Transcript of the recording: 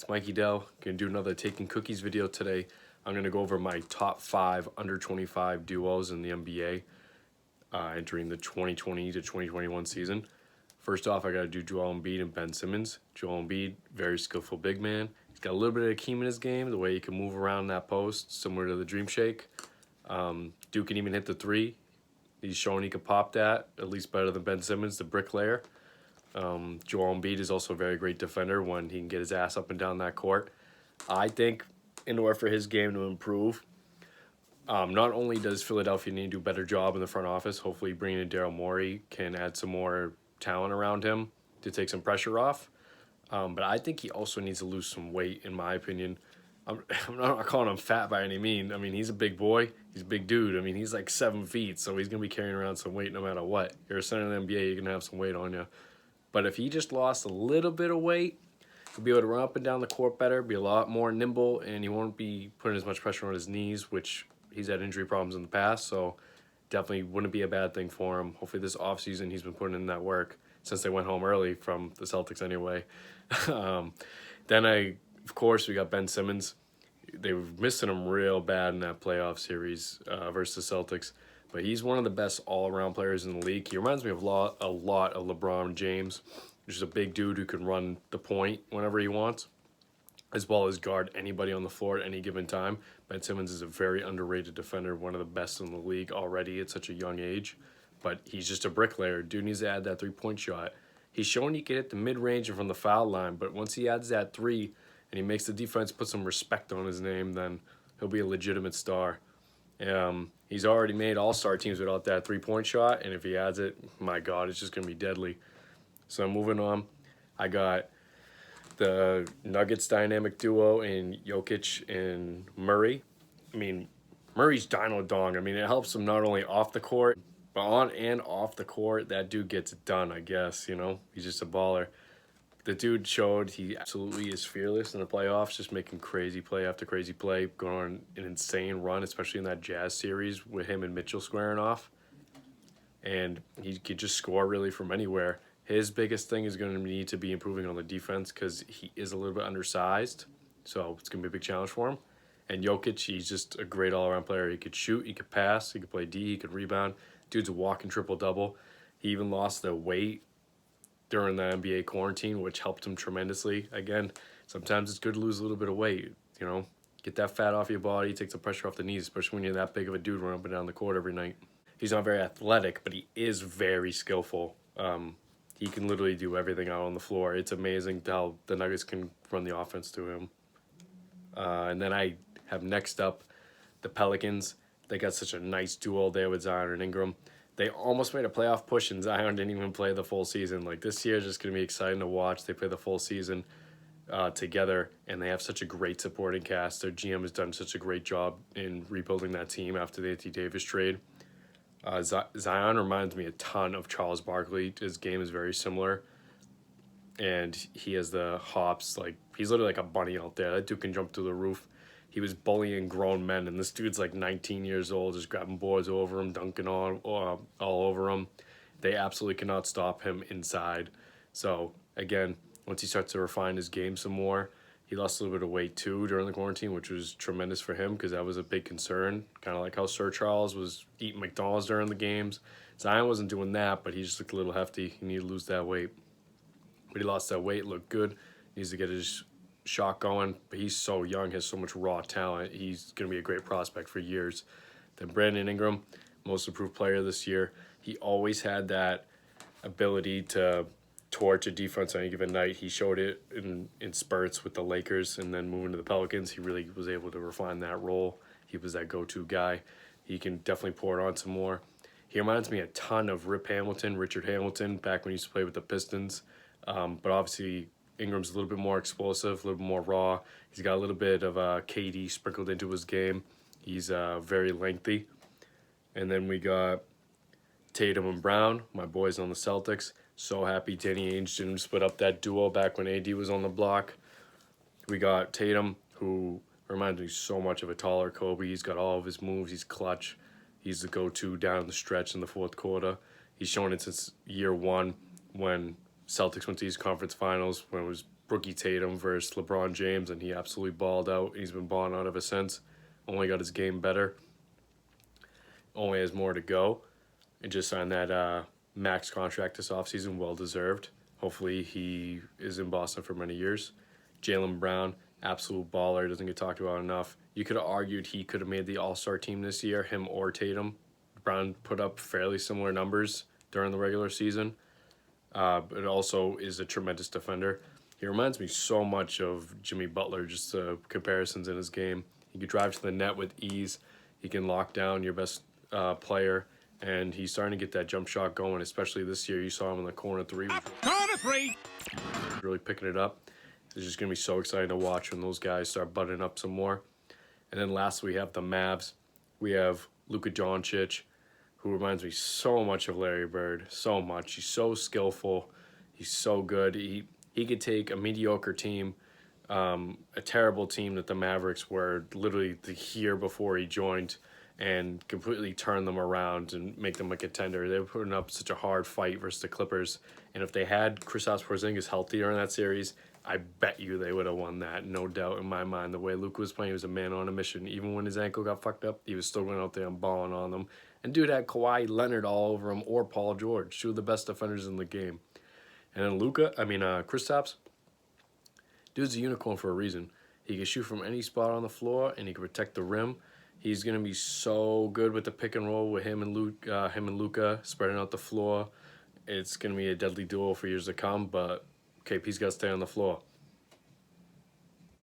It's Mikey Dell. Gonna do another Taking Cookies video today. I'm gonna go over my top 5 under 25 duos in the NBA entering the 2020 to 2021 season. First off, I gotta do Joel Embiid and Ben Simmons. Joel Embiid, very skillful big man. He's got a little bit of Akeem in his game, the way he can move around that post, similar to the Dream Shake. Duke can even hit the three. He's shown he could pop that, at least better than Ben Simmons, the bricklayer. Joel Embiid is also a very great defender when he can get his ass up and down that court. I think in order for his game to improve, not only does Philadelphia need to do a better job in the front office, hopefully bringing in Daryl Morey can add some more talent around him to take some pressure off. But I think he also needs to lose some weight, in my opinion. I'm not calling him fat by any means. I mean, he's a big boy. He's a big dude. I mean, he's like 7 feet, so he's going to be carrying around some weight no matter what. You're a center in the NBA, you're going to have some weight on you. But if he just lost a little bit of weight, he'll be able to run up and down the court better, be a lot more nimble, and he won't be putting as much pressure on his knees, which he's had injury problems in the past, so definitely wouldn't be a bad thing for him. Hopefully this offseason he's been putting in that work since they went home early from the Celtics anyway. Of course, we got Ben Simmons. They were missing him real bad in that playoff series versus the Celtics. But he's one of the best all-around players in the league. He reminds me of a lot of LeBron James, which is a big dude who can run the point whenever he wants, as well as guard anybody on the floor at any given time. Ben Simmons is a very underrated defender, one of the best in the league already at such a young age. But he's just a bricklayer. Dude needs to add that three-point shot. He's shown he can hit the mid-range and from the foul line, but once he adds that three and he makes the defense put some respect on his name, then he'll be a legitimate star. He's already made all-star teams without that three-point shot, and if he adds it, my God, it's just going to be deadly. So moving on, I got the Nuggets dynamic duo in Jokic and Murray. I mean, Murray's Dino Dong. I mean, it helps him not only off the court, but on and off the court, that dude gets it done, I guess, you know? He's just a baller. The dude showed he absolutely is fearless in the playoffs, just making crazy play after crazy play, going on an insane run, especially in that Jazz series with him and Mitchell squaring off. And he could just score really from anywhere. His biggest thing is going to need to be improving on the defense because he is a little bit undersized, so it's going to be a big challenge for him. And Jokic, he's just a great all-around player. He could shoot, he could pass, he could play D, he could rebound. Dude's a walking triple-double. He even lost the weight during the NBA quarantine, which helped him tremendously. Again, sometimes it's good to lose a little bit of weight, you know, get that fat off your body, take the pressure off the knees, especially when you're that big of a dude running up and down the court every night. He's not very athletic, but he is very skillful. He can literally do everything out on the floor. It's amazing how the Nuggets can run the offense to him. And then I have next up the Pelicans. They got such a nice duo there with Zion and Ingram. They almost made a playoff push, and Zion didn't even play the full season. Like, this year is just going to be exciting to watch. They play the full season together, and they have such a great supporting cast. Their GM has done such a great job in rebuilding that team after the Anthony Davis trade. Zion reminds me a ton of Charles Barkley. His game is very similar, and he has the hops. Like, he's literally like a bunny out there. That dude can jump through the roof. He was bullying grown men, and this dude's like 19 years old, just grabbing boards over him, dunking on all over him. They absolutely cannot stop him inside. So, again, once he starts to refine his game some more, he lost a little bit of weight too during the quarantine, which was tremendous for him because that was a big concern. Kind of like how Sir Charles was eating McDonald's during the games. Zion wasn't doing that, but he just looked a little hefty. He needed to lose that weight. But he lost that weight, looked good. Needs to get his shot going, but he's so young, has so much raw talent. He's going to be a great prospect for years. Then Brandon Ingram, most improved player this year. He always had that ability to torch a defense on any given night. He showed it in spurts with the Lakers, and then moving to the Pelicans, he really was able to refine that role. He was that go-to guy. He can definitely pour it on some more. He reminds me a ton of Richard Hamilton, back when he used to play with the Pistons. But obviously, Ingram's a little bit more explosive, a little bit more raw. He's got a little bit of KD sprinkled into his game. He's very lengthy. And then we got Tatum and Brown, my boys on the Celtics. So happy Danny Ainge didn't split up that duo back when AD was on the block. We got Tatum, who reminds me so much of a taller Kobe. He's got all of his moves. He's clutch. He's the go-to down the stretch in the fourth quarter. He's shown it since year one when Celtics went to these conference finals when it was rookie Tatum versus LeBron James, and he absolutely balled out. He's been balling out ever since. Only got his game better. Only has more to go. And just signed that max contract this offseason, well deserved. Hopefully he is in Boston for many years. Jaylen Brown, absolute baller, doesn't get talked about enough. You could have argued he could have made the All-Star team this year, him or Tatum. Brown put up fairly similar numbers during the regular season, but also is a tremendous defender. He reminds me so much of Jimmy Butler, just comparisons in his game. He can drive to the net with ease. He can lock down your best player, and he's starting to get that jump shot going, especially this year. You saw him in the corner three. Corner three! Really picking it up. It's just going to be so exciting to watch when those guys start buttoning up some more. And then lastly, we have the Mavs. We have Luka Jokic, who reminds me so much of Larry Bird. So much. He's so skillful. He's so good. He could take a mediocre team, a terrible team that the Mavericks were literally the year before he joined, and completely turn them around and make them a contender. They were putting up such a hard fight versus the Clippers. And if they had Kristaps Porzingis healthier in that series, I bet you they would have won that, no doubt in my mind. The way Luka was playing, he was a man on a mission. Even when his ankle got fucked up, he was still going out there and balling on them. And dude had Kawhi Leonard all over him, or Paul George, two of the best defenders in the game. And then Kristaps, dude's a unicorn for a reason. He can shoot from any spot on the floor, and he can protect the rim. He's gonna be so good with the pick and roll with him and Luka spreading out the floor. It's gonna be a deadly duo for years to come. But KP's got to stay on the floor.